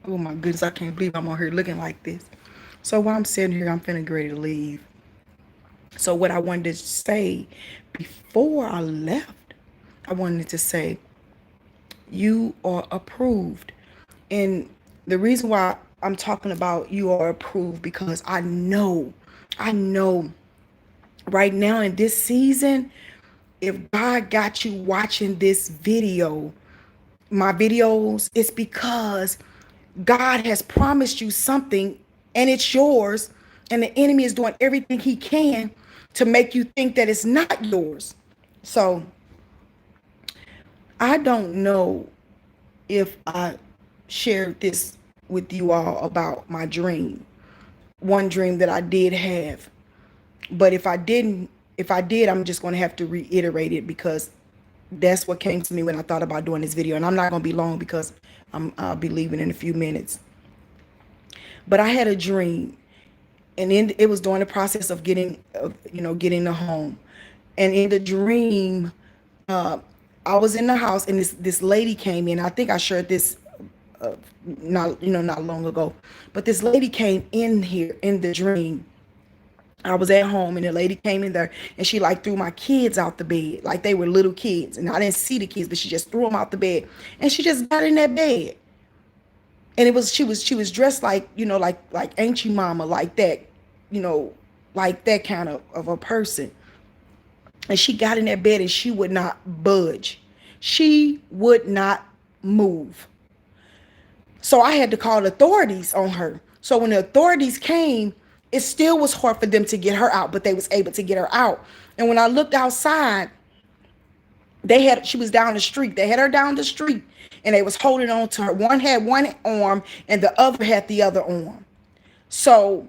Oh my goodness, I can't believe I'm on here looking like this. So while I'm sitting here, I'm finna get ready to leave. So what I wanted to say before I left, I wanted to say you are approved. And the reason why I'm talking about you are approved because I know right now in this season, if God got you watching this video, my videos, it's because God has promised you something and it's yours, and the enemy is doing everything he can to make you think that it's not yours. So I don't know if I shared this with you all about my dream, one dream that I did have. But if I did, I'm just going to have to reiterate it because that's what came to me when I thought about doing this video. And I'm not going to be long because I'll be leaving in a few minutes. But I had a dream, and it was during the process of getting the home. And in the dream, uh, I was in the house, and this lady came in. I think I shared this not long ago, but this lady came in here in the dream. I was at home and the lady came in there and she like threw my kids out the bed like they were little kids, and I didn't see the kids, but she just threw them out the bed and she just got in that bed. And she was dressed like, like ancient mama, like that, you know like that kind of a person. And she got in that bed and she would not budge. She would not move. So I had to call the authorities on her. So when the authorities came, it still was hard for them to get her out, but they was able to get her out. And when I looked outside, she was down the street. They had her down the street and they was holding on to her. One had one arm and the other had the other arm. So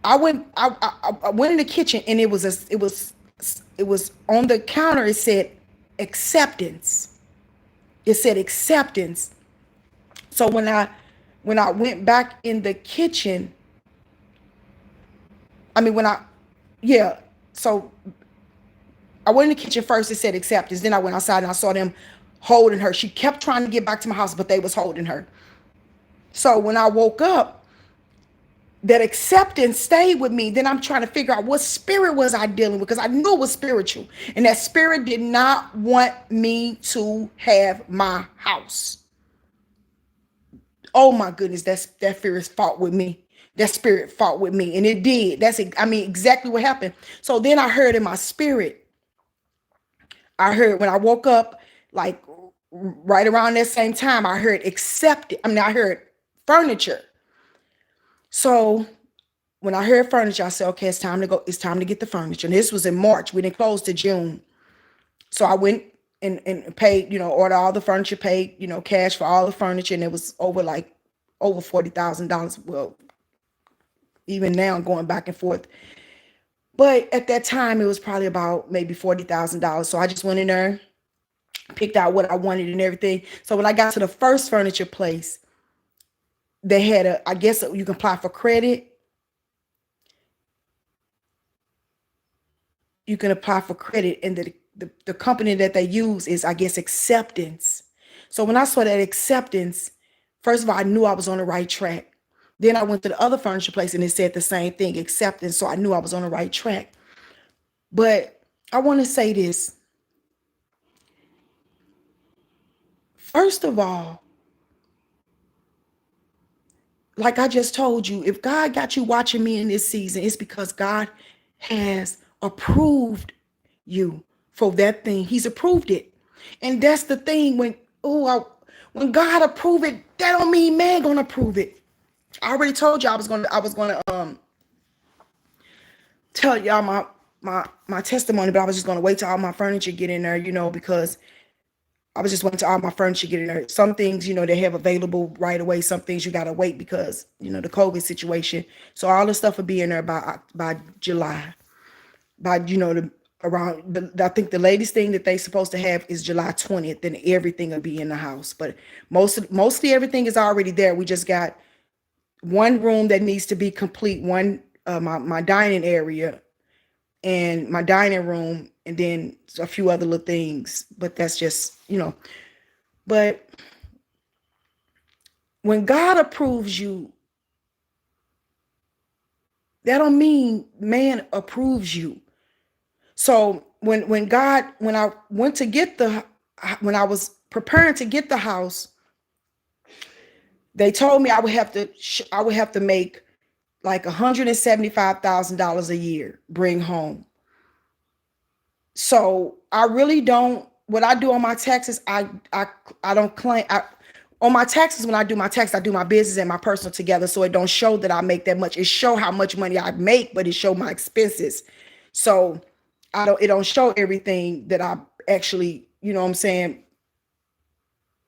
I went in the kitchen and it was on the counter. It said acceptance. It said acceptance. So when I went back in the kitchen, I mean when I yeah, so I went in the kitchen first. It said acceptance. Then I went outside and I saw them holding her. She kept trying to get back to my house, but they was holding her. So when I woke up, that acceptance stayed with me. Then I'm trying to figure out what spirit was I dealing with because I knew it was spiritual. And that spirit did not want me to have my house. Oh my goodness, that spirit fought with me. That spirit fought with me. And it did. Exactly what happened. So then I heard in my spirit, I heard when I woke up, like right around that same time, I heard accepted. I heard furniture. So when I heard furniture, I said, okay, it's time to go. It's time to get the furniture. And this was in March. We didn't close to June. So I went and paid, ordered all the furniture, paid, cash for all the furniture. And it was over $40,000. Well, even now going back and forth. But at that time, it was probably about maybe $40,000. So I just went in there, picked out what I wanted and everything. So when I got to the first furniture place, they had I guess you can apply for credit. You can apply for credit, and the company that they use is, I guess, acceptance. So when I saw that acceptance, first of all, I knew I was on the right track. Then I went to the other furniture place and it said the same thing, acceptance. So I knew I was on the right track. But I want to say this. First of all, like I just told you, if God got you watching me in this season, it's because God has approved you for that thing. He's approved it. And that's the thing when God approved it, that don't mean man gonna approve it. I already told you I was gonna tell y'all my testimony, but I was just gonna wait till all my furniture get in there, because I was just waiting till all my furniture get in there. Some things, they have available right away. Some things you gotta wait because, the COVID situation. So all the stuff will be in there by July. By, the around I think the latest thing that they supposed to have is July 20th, then everything will be in the house. But mostly everything is already there. We just got one room that needs to be complete, one my dining area and my dining room, and then a few other little things. But that's just, but when God approves you, that don't mean man approves you. So when I went to get when I was preparing to get the house, they told me I would have to make like $175,000 a year, bring home. So I really don't. What I do on my taxes, I don't claim. On my taxes, when I do my tax, I do my business and my personal together, so it don't show that I make that much. It show how much money I make, but it show my expenses. So it don't show everything that I actually, you know what I'm saying?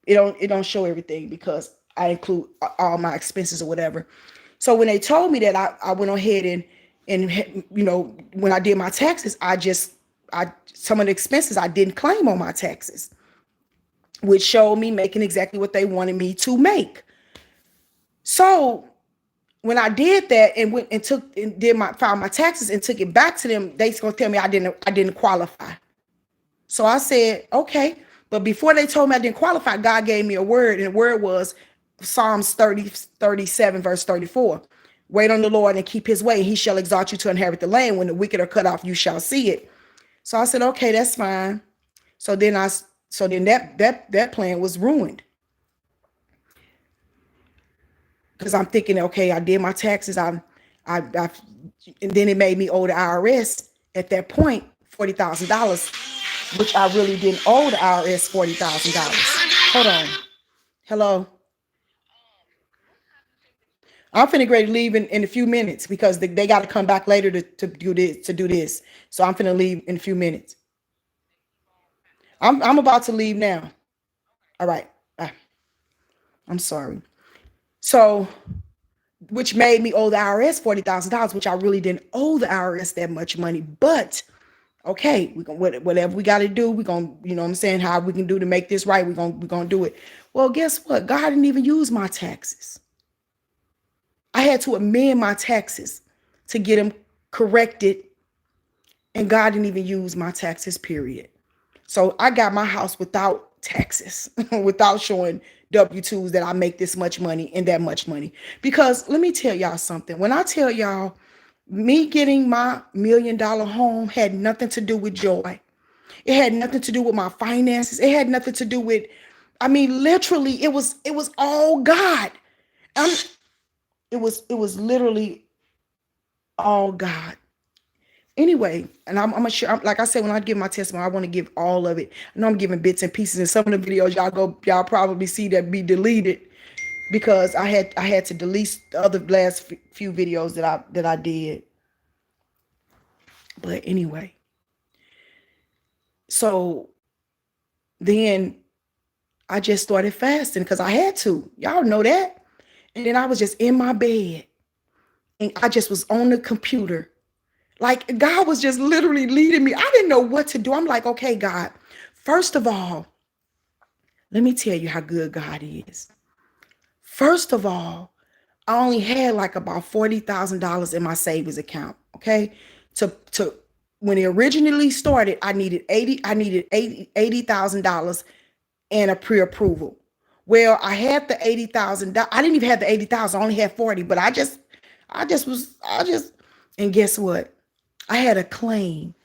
It don't show everything because I include all my expenses or whatever. So when they told me that, I went ahead and you know, when I did my taxes, some of the expenses I didn't claim on my taxes, which showed me making exactly what they wanted me to make. So when I did that and went and filed my taxes and took it back to them, they gonna tell me I didn't qualify. So I said, okay. But before they told me I didn't qualify, God gave me a word, and the word was Psalms 37, verse 34. Wait on the Lord and keep his way. He shall exalt you to inherit the land. When the wicked are cut off, you shall see it. So I said, okay, that's fine. So then that plan was ruined. Because I'm thinking, okay, I did my taxes. And then it made me owe the IRS at that point $40,000, which I really didn't owe the IRS $40,000. Hold on. Hello. I'm finna ready to leave in a few minutes because they got to come back later to do this. So I'm finna leave in a few minutes. I'm about to leave now. All right. I'm sorry. So, which made me owe the IRS $40,000, which I really didn't owe the IRS that much money. But okay, we gonna whatever we got to do. We gonna, you know what I'm saying, how we can do to make this right. We're gonna do it. Well, guess what? God didn't even use my taxes. I had to amend my taxes to get them corrected, and God didn't even use my taxes, period. So I got my house without taxes, without showing W-2s that I make this much money and that much money. Because let me tell y'all something. When I tell y'all, me getting my $1 million home had nothing to do with joy. It had nothing to do with my finances. It had nothing to do with, I mean, literally, it was all God. It was literally all God. Anyway, and I'm gonna share, like I said, when I give my testimony, I want to give all of it. I know I'm giving bits and pieces, and some of the videos y'all probably see that be deleted because I had to delete the other last few videos that I did. But anyway, so then I just started fasting because I had to. Y'all know that. And then I was just in my bed and I just was on the computer. Like God was just literally leading me. I didn't know what to do. I'm like, okay, God, first of all, let me tell you how good God is. First of all, I only had like about $40,000 in my savings account. Okay. To when it originally started, I needed $80,000 and a pre-approval. Well, I had the $80,000. I didn't even have the 80,000. I only had 40, but and guess what? I had a claim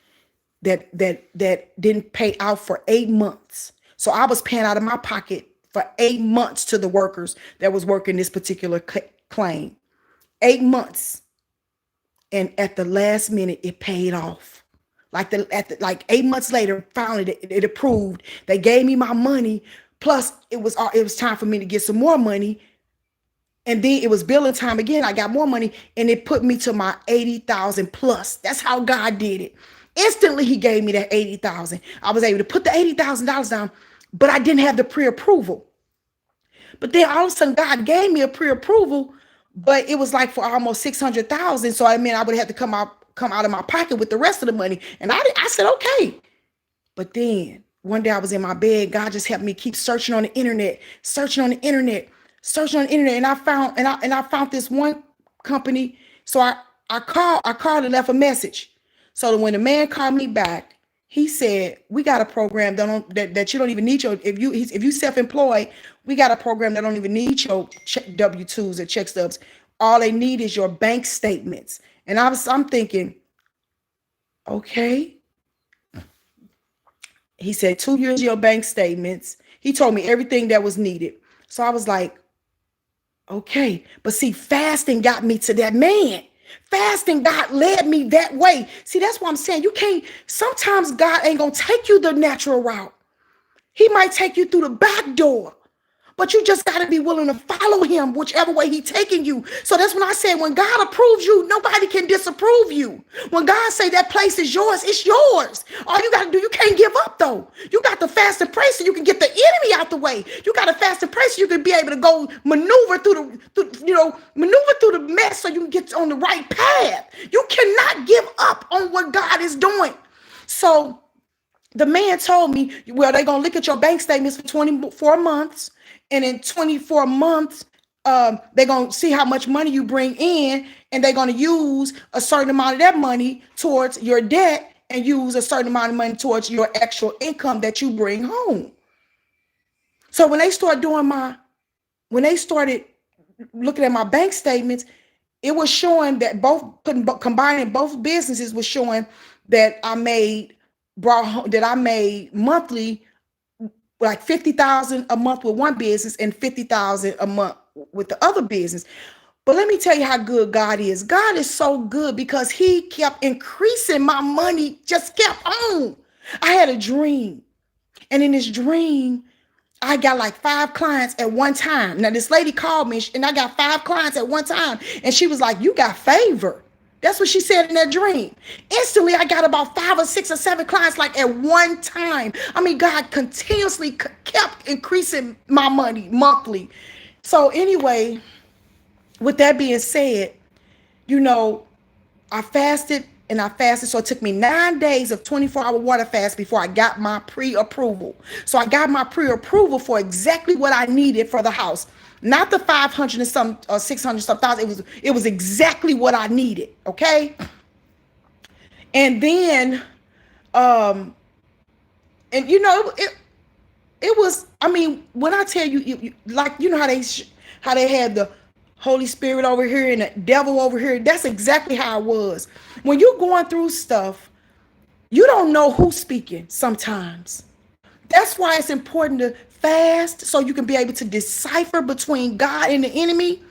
that didn't pay out for 8 months. So I was paying out of my pocket for 8 months to the workers that was working this particular claim. 8 months. And at the last minute, it paid off. Like 8 months later, finally it approved. They gave me my money. Plus, it was time for me to get some more money. And then it was billing time again. I got more money and it put me to my 80,000 plus. That's how God did it. Instantly, he gave me that 80,000. I was able to put the $80,000 down, but I didn't have the pre-approval. But then all of a sudden, God gave me a pre-approval, but it was like for almost 600,000. So I mean, I would have to come out of my pocket with the rest of the money. And I said, okay. But then one day I was in my bed. God just helped me keep searching on the internet. And I found this one company. So I called and left a message. So when the man called me back, He said, we got a program that you don't even need your, if you self-employed, we got a program that don't even need your W-2s or check stubs. All they need is your bank statements. And I'm thinking, okay. He said 2 years of your bank statements. He told me everything that was needed. So I was like, okay. But see, fasting got me to that man. Fasting, God led me that way. See, that's what I'm saying. You can't, sometimes God ain't going to take you the natural route. He might take you through the back door. But you just got to be willing to follow him, whichever way he's taking you. So that's when I said, when God approves you, nobody can disapprove you. When God say that place is yours, it's yours. All you got to do, you can't give up though. You got to fast and pray so you can get the enemy out the way. You got to fast and pray so you can be able to go maneuver through the mess so you can get on the right path. You cannot give up on what God is doing. So the man told me, well, they're going to look at your bank statements for 24 months. And in 24 months, they're going to see how much money you bring in. And they're going to use a certain amount of that money towards your debt and use a certain amount of money towards your actual income that you bring home. So when they started looking at my bank statements, it was showing that combining both businesses was showing that I made monthly like $50,000 a month with one business and $50,000 a month with the other business. But let me tell you how good God is. God is so good because he kept increasing my money, just kept on. I had a dream. And in this dream, I got like 5 clients at one time. Now this lady called me and I got 5 clients at one time. And she was like, you got favor. That's what she said in that dream. Instantly, I got about 5 or 6 or 7 clients like at one time. I mean, God continuously kept increasing my money monthly. So anyway, with that being said, I fasted and I fasted. So it took me 9 days of 24-hour water fast before I got my pre-approval. So I got my pre-approval for exactly what I needed for the house. Not the 500 and some 600 some thousand. It was exactly what I needed. Okay. And then, it was, I mean, when I tell you, like, how they had the Holy Spirit over here and the devil over here. That's exactly how it was. When you're going through stuff, you don't know who's speaking sometimes. That's why it's important to fast so you can be able to decipher between God and the enemy.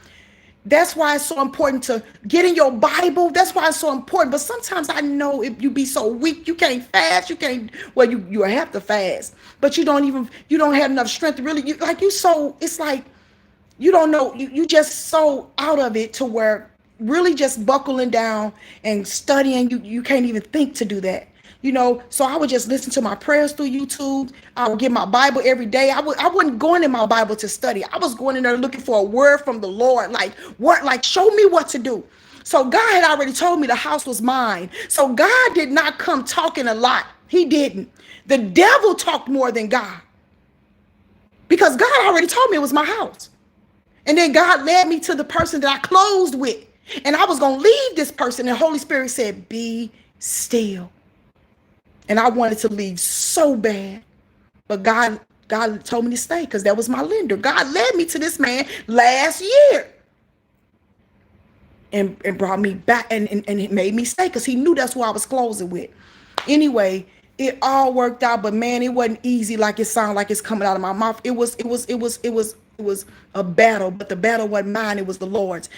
That's why it's so important to get in your Bible. That's why it's so important. But sometimes I know if you be so weak, you can't fast. You have to fast, but you don't have enough strength to really, it's like, you don't know, you just so out of it to where really just buckling down and studying, you can't even think to do that. So I would just listen to my prayers through YouTube. I would get my Bible every day. I wasn't going in my Bible to study. I was going in there looking for a word from the Lord, like show me what to do. So God had already told me the house was mine. So God did not come talking a lot. He didn't. The devil talked more than God, because God already told me it was my house. And then God led me to the person that I closed with. And I was going to leave this person. And the Holy Spirit said, be still. And I wanted to leave so bad. But God told me to stay because that was my lender. God led me to this man last year. And brought me back and it made me stay because he knew that's who I was closing with. Anyway, it all worked out. But man, it wasn't easy like it sounded like it's coming out of my mouth. It was a battle, but the battle wasn't mine, it was the Lord's.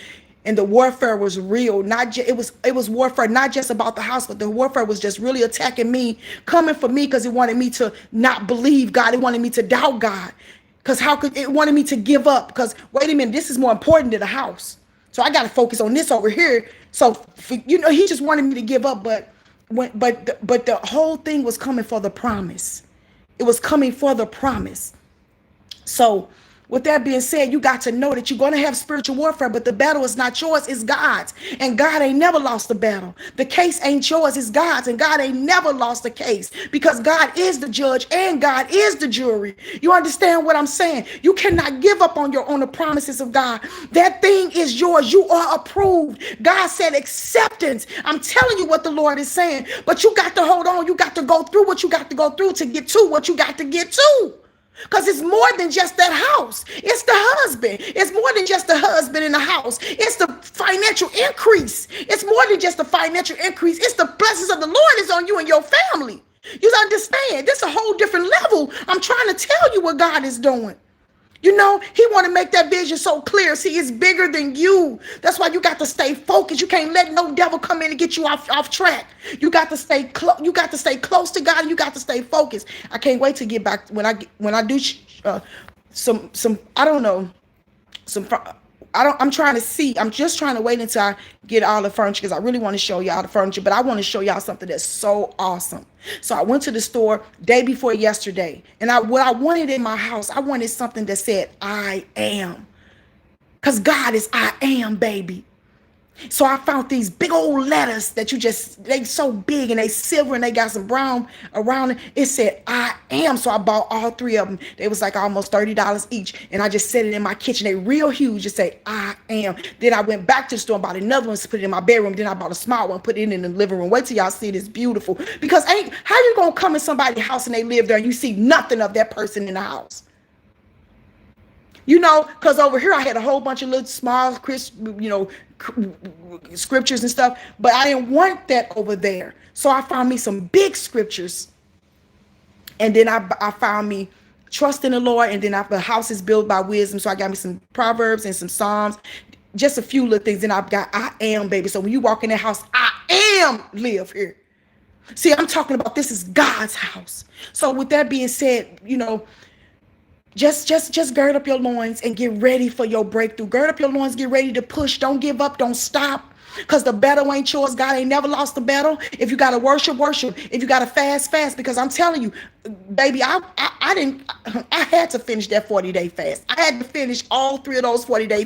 And the warfare was real. It was warfare, not just about the house, but the warfare was just really attacking me, coming for me, because it wanted me to not believe God. It wanted me to doubt God. Because it wanted me to give up? Because wait a minute, this is more important than the house. So I got to focus on this over here. So he just wanted me to give up, but the whole thing was coming for the promise. It was coming for the promise. So With that being said, you got to know that you're going to have spiritual warfare, but the battle is not yours, it's God's. And God ain't never lost the battle. The case ain't yours, it's God's. And God ain't never lost the case because God is the judge and God is the jury. You understand what I'm saying? You cannot give up on the promises of God. That thing is yours. You are approved. God said acceptance. I'm telling you what the Lord is saying, but you got to hold on. You got to go through what you got to go through to get to what you got to get to. Because it's more than just that house. It's the husband. It's more than just the husband in the house. It's the financial increase. It's more than just the financial increase. It's the blessings of the Lord is on you and your family. You understand? This is a whole different level. I'm trying to tell you what God is doing. You know, he want to make that vision so clear. See, it's bigger than you. That's why you got to stay focused. You can't let no devil come in and get you off track. You got to stay close. You got to stay close to God. And you got to stay focused. I can't wait to get back when I do some I don't know some. I'm trying to see. I'm just trying to wait until I get all the furniture because I really want to show y'all the furniture, but I want to show y'all something that's so awesome. So I went to the store day before yesterday, and what I wanted in my house, I wanted something that said, I am. Because God is I am, baby. So I found these big old letters that they so big and they silver and they got some brown around it. It said, I am. So I bought all three of them. They was like almost $30 each. And I just set it in my kitchen. They real huge. Just say, I am. Then I went back to the store and bought another one to put it in my bedroom. Then I bought a small one, put it in the living room. Wait till y'all see this beautiful. Because how you going to come in somebody's house and they live there and you see nothing of that person in the house? You know, because over here I had a whole bunch of little small, scriptures and stuff, but I didn't want that over there. So I found me some big scriptures. And then I found me trust in the Lord. And then the house is built by wisdom. So I got me some Proverbs and some Psalms, just a few little things. And I've got I am, baby. So when you walk in the house, I am live here. See, I'm talking about this is God's house. So with that being said, just gird up your loins and get ready for your breakthrough. Gird up your loins, get ready to push. Don't give up, don't stop. Because the battle ain't yours. God ain't never lost the battle. If you got to worship. If you got to fast. Because I'm telling you, baby, I had to finish that 40-day fast. I had to finish all three of those 40-day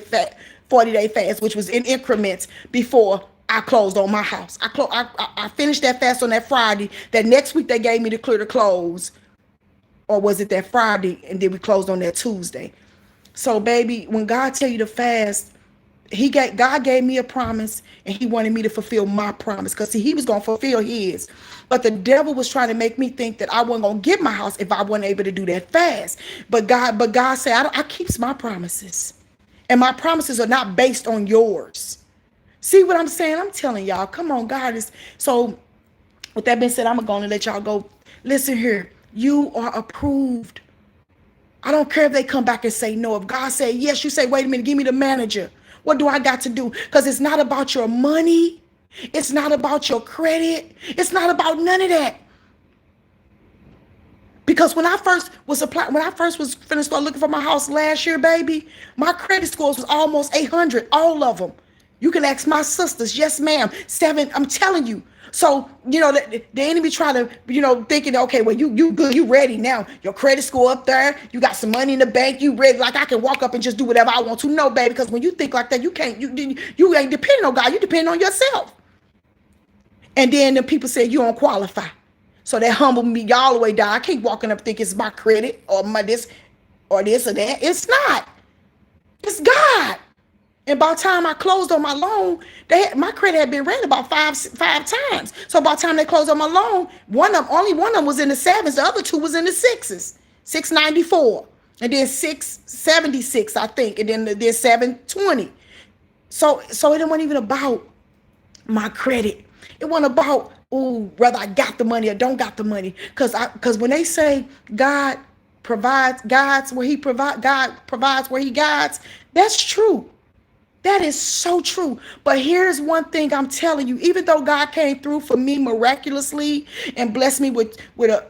fasts, which was in increments before I closed on my house. I finished that fast on that Friday. That next week they gave me to clear the clothes. Or was it that Friday and then we closed on that Tuesday? So, baby, when God tell you to fast, God gave me a promise and he wanted me to fulfill my promise because he was going to fulfill his. But the devil was trying to make me think that I wasn't going to get my house if I wasn't able to do that fast. But God said, I keeps my promises. And my promises are not based on yours. See what I'm saying? I'm telling y'all, come on, God is. So with that being said, I'm going to let y'all go. Listen here. You are approved. I don't care if they come back and say no. If God say yes, you say, wait a minute, give me the manager. What do I got to do? Because it's not about your money. It's not about your credit. It's not about none of that. Because when I first was finna start looking for my house last year, baby, my credit scores was almost 800, all of them. You can ask my sisters. Yes, ma'am. 7, I'm telling you. So, the enemy try to, thinking, okay, well, you good, you ready now. Your credit score up there, you got some money in the bank, you ready, like I can walk up and just do whatever I want to. No, baby, because when you think like that, you can't, you ain't depending on God, you depend on yourself. And then the people say you don't qualify. So that humbled me all the way down. I can't walk up think it's my credit or my this or that. It's not. It's God. And by the time I closed on my loan, my credit had been rated about five times. So by the time they closed on my loan, only one of them was in the 7s. The other 2 was in the 6s, 694, and then 676, I think, and then 720. So it wasn't even about my credit. It wasn't about whether I got the money or don't got the money. Because when they say God provides, God provides where He guides, that's true. That is so true. But here's one thing I'm telling you. Even though God came through for me miraculously and blessed me with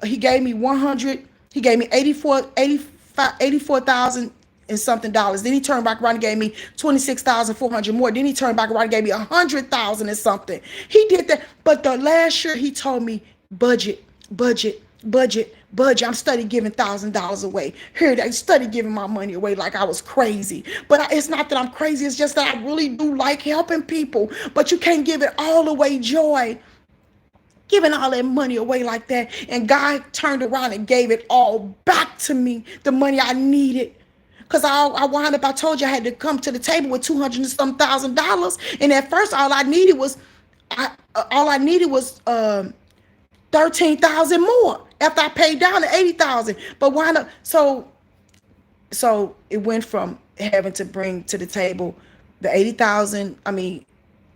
he gave me 100, he gave me 84,000 and something dollars. Then he turned back around and gave me 26,400 more. Then he turned back around and gave me 100,000 and something. He did that. But the last year he told me budget. budget. I'm study giving $1,000 away. Here, I study giving my money away like I was crazy. But it's not that I'm crazy. It's just that I really do like helping people. But you can't give it all away, Joy. Giving all that money away like that. And God turned around and gave it all back to me, the money I needed. Because I wound up, I told you I had to come to the table with 200 and some $1,000. And at first, all I needed was, all I needed was 13,000 more after I paid down the 80,000. But why not? So it went from having to bring to the table the 80,000. I mean,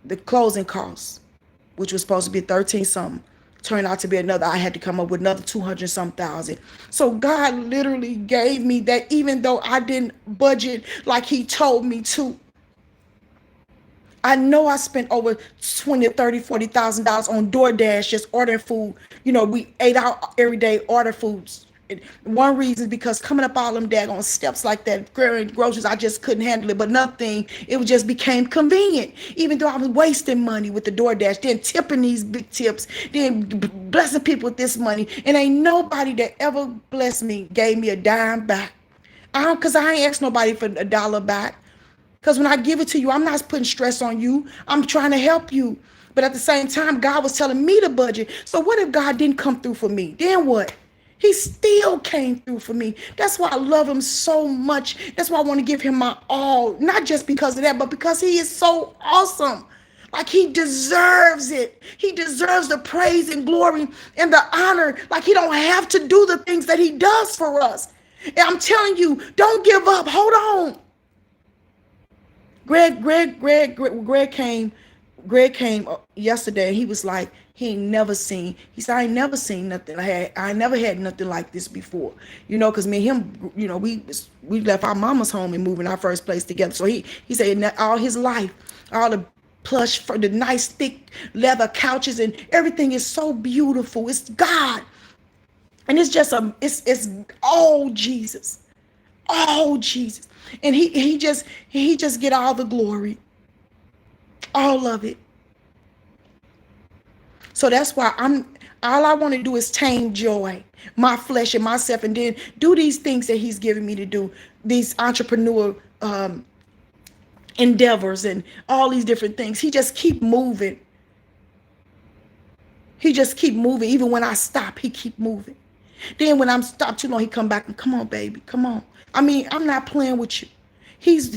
the closing costs, which was supposed to be 13 something, turned out to be another. I had to come up with another 200 some thousand. So God literally gave me that, even though I didn't budget like He told me to. I know I spent over 20, 30, $40,000 on DoorDash just ordering food. You know, we ate out every day, order foods. One reason because coming up all them daggone steps like that, groceries, I just couldn't handle it. But nothing, it just became convenient. Even though I was wasting money with the DoorDash, then tipping these big tips, then blessing people with this money. And ain't nobody that ever blessed me gave me a dime back. Because I ain't asked nobody for a dollar back. Because when I give it to you, I'm not putting stress on you. I'm trying to help you. But at the same time, God was telling me to budget. So what if God didn't come through for me? Then what? He still came through for me. That's why I love Him so much. That's why I want to give Him my all. Not just because of that, but because He is so awesome. Like He deserves it. He deserves the praise and glory and the honor. Like He don't have to do the things that He does for us. And I'm telling you, don't give up. Hold on. Greg came yesterday. He was like, he ain't never seen. He said, I ain't never seen nothing. I never had nothing like this before. You know, because me and him, you know, we left our mama's home and moved in our first place together. So he said all his life, all the plush, the nice thick leather couches and everything is so beautiful. It's God, and it's just it's all Jesus, all Jesus. And he just get all the glory, all of it. So that's why all I want to do is tame Joy, my flesh and myself, and then do these things that He's giving me to do, these entrepreneur endeavors and all these different things. He just keep moving. He just keep moving. Even when I stop, He keep moving. Then when I'm stopped too long, He come back and come on, baby, come on. I mean, I'm not playing with you.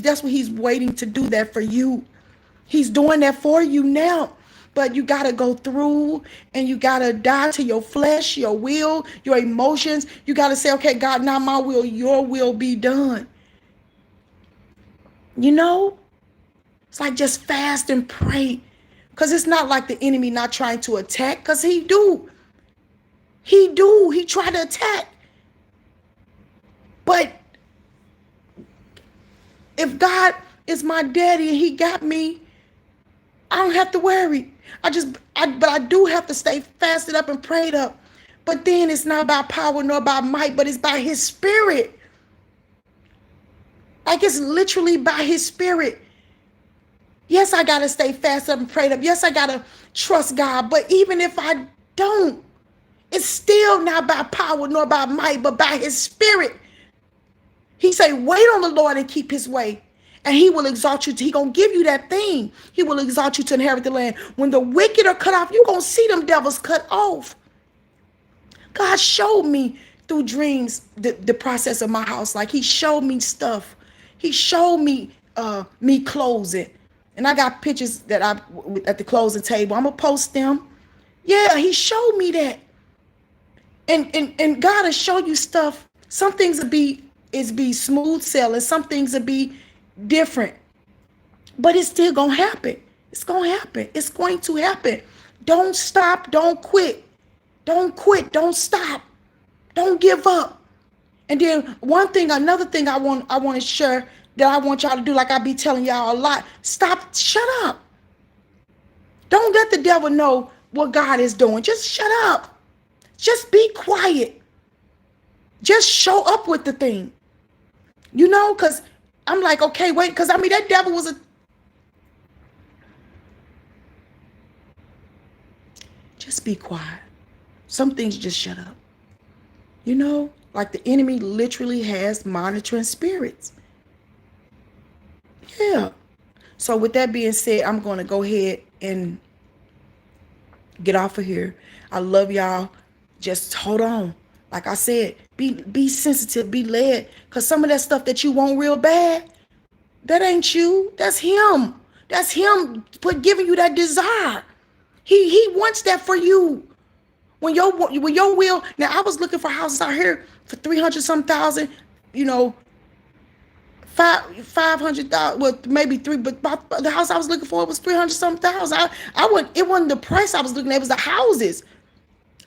That's what He's waiting to do that for you. He's doing that for you now. But you got to go through and you got to die to your flesh, your will, your emotions. You got to say, okay, God, not my will, your will be done. You know, it's like just fast and pray. Because it's not like the enemy not trying to attack, because he do. He try to attack. But if God is my daddy and He got me, I don't have to worry. But I do have to stay fasted up and prayed up. But then it's not by power nor by might, but it's by His Spirit. Like it's literally by His Spirit. Yes, I got to stay fasted up and prayed up. Yes, I got to trust God. But even if I don't, it's still not by power nor by might, but by His Spirit. He say, wait on the Lord and keep His way. And He will exalt you. He going to give you that thing. He will exalt you to inherit the land. When the wicked are cut off, you're going to see them devils cut off. God showed me through dreams the process of my house. Like He showed me stuff. He showed me me closing. And I got pictures that at the closing table. I'm going to post them. Yeah, He showed me that. And God will show you stuff. Some things will be smooth sailing. Some things will be different, but it's still gonna happen. It's gonna happen. It's going to happen. Don't stop. Don't quit. Don't quit. Don't stop. Don't give up. And then another thing I want to share that I want y'all to do, like I be telling y'all a lot. Stop. Shut up. Don't let the devil know what God is doing. Just shut up. Just be quiet. Just show up with the thing. You know, because I'm like, okay, wait, because I mean, that devil was just be quiet. Some things just shut up. You know, like the enemy literally has monitoring spirits. Yeah. So with that being said, I'm going to go ahead and get off of here. I love y'all. Just hold on. Like I said, be sensitive, be led. Cause some of that stuff that you want real bad, that ain't you. That's him. That's him giving you that desire. He wants that for you. When your will. Now I was looking for houses out here for 300 some thousand. You know, 500,000, well, maybe three, but the house I was looking for was 300 some thousand. I wouldn't. It wasn't the price I was looking at. It was the houses.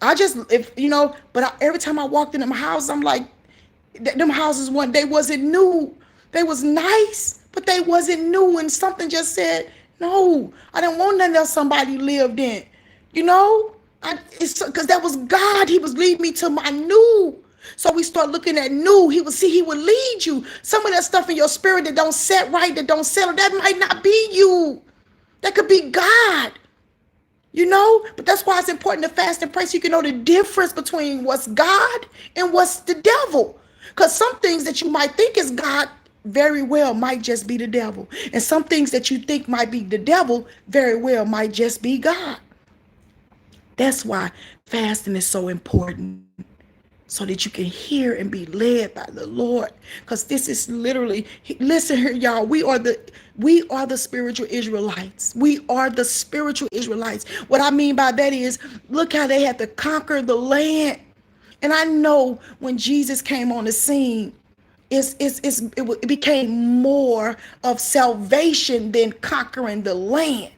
I just, if you know, but every time I walked in them houses, I'm like, them houses they wasn't new. They was nice, but they wasn't new. And something just said, no, I didn't want nothing else somebody lived in. You know, it's because that was God. He was leading me to my new. So we start looking at new. He would lead you. Some of that stuff in your spirit that don't set right, that don't settle, that might not be you. That could be God. You know, but that's why it's important to fast and pray so you can know the difference between what's God and what's the devil. Because some things that you might think is God very well might just be the devil. And some things that you think might be the devil very well might just be God. That's why fasting is so important. So that you can hear and be led by the Lord. Because this is literally, listen here, y'all. We are the spiritual Israelites. We are the spiritual Israelites. What I mean by that is, look how they had to conquer the land. And I know when Jesus came on the scene, it became more of salvation than conquering the land.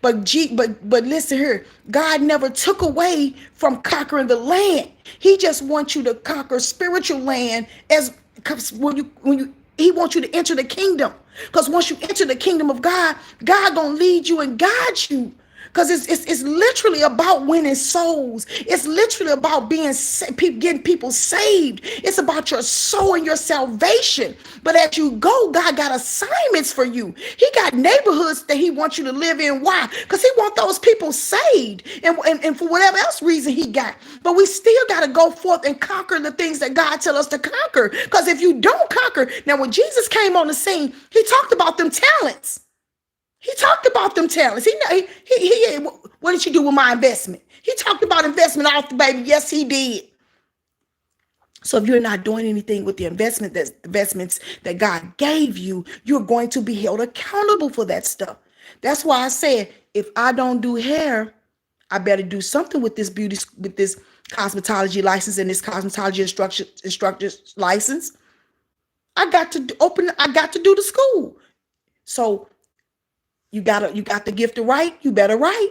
But listen here, God never took away from conquering the land. He just wants you to conquer spiritual land as when you he wants you to enter the kingdom. Because once you enter the kingdom of God, God gonna lead you and guide you. Because it's literally about winning souls. It's literally about getting people saved. It's about your soul and your salvation. But as you go, God got assignments for you. He got neighborhoods that he wants you to live in. Why? Because he wants those people saved. And for whatever else reason he got. But we still got to go forth and conquer the things that God tell us to conquer. Because if you don't conquer, now when Jesus came on the scene, he talked about them talents. He talked about them talents. What did you do with my investment? He talked about investment off the baby. Yes, he did. So if you're not doing anything with the investments that God gave you, you're going to be held accountable for that stuff. That's why I said, if I don't do hair, I better do something with this cosmetology license and this cosmetology instructor's license. I got to do the school. So you got the gift to write, you better write.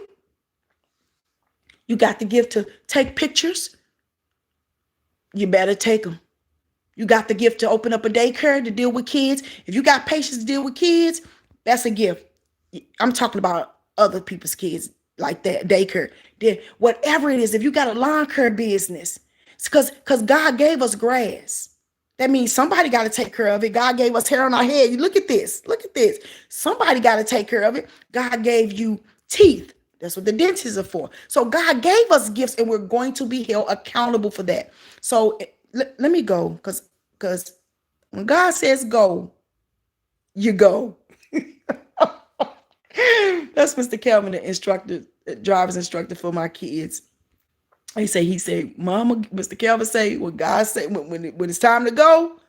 You got the gift to take pictures, you better take them. You got the gift to open up a daycare to deal with kids. If you got patience to deal with kids, that's a gift. I'm talking about other people's kids like that, daycare. Whatever it is, if you got a lawn care business, it's because God gave us grass. That means somebody got to take care of it. God gave us hair on our head. You look at this. Look at this. Somebody got to take care of it. God gave you teeth. That's what the dentists are for. So God gave us gifts, and we're going to be held accountable for that. So let me go, because when God says go, you go. That's Mr. Kelvin, the driver's instructor for my kids. He said, Mama, Mr. Kelvin say, when God say, when it's time to go,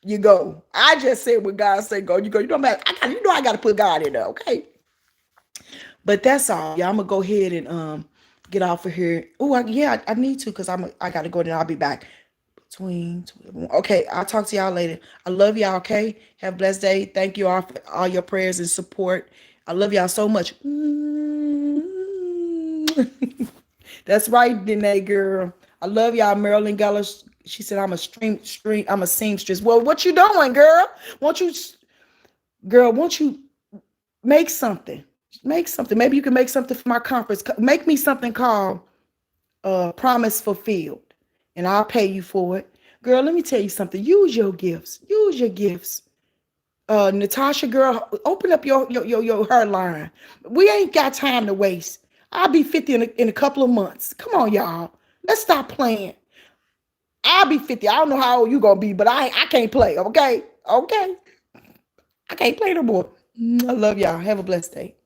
you go. I just said, when God say go, you go. You don't matter. I got to put God in there, okay? But that's all. Yeah, I'm gonna go ahead and get off of here. Oh, I need to, because I got to go. Then I'll be back between 12. Okay, I'll talk to y'all later. I love y'all. Okay, have a blessed day. Thank you all for all your prayers and support. I love y'all so much. That's right, Danae girl. I love y'all. Marilyn Geller, she said I'm a seamstress. Well, what you doing, girl? Won't you make something? Make something. Maybe you can make something for my conference. Make me something called Promise Fulfilled, and I'll pay you for it. Girl, let me tell you something. Use your gifts. Use your gifts. Natasha, girl, open up your hair line. We ain't got time to waste. I'll be 50 in a couple of months. Come on, y'all. Let's stop playing. I'll be 50. I don't know how old you gonna be, but I can't play. Okay. Okay. I can't play no more. I love y'all. Have a blessed day.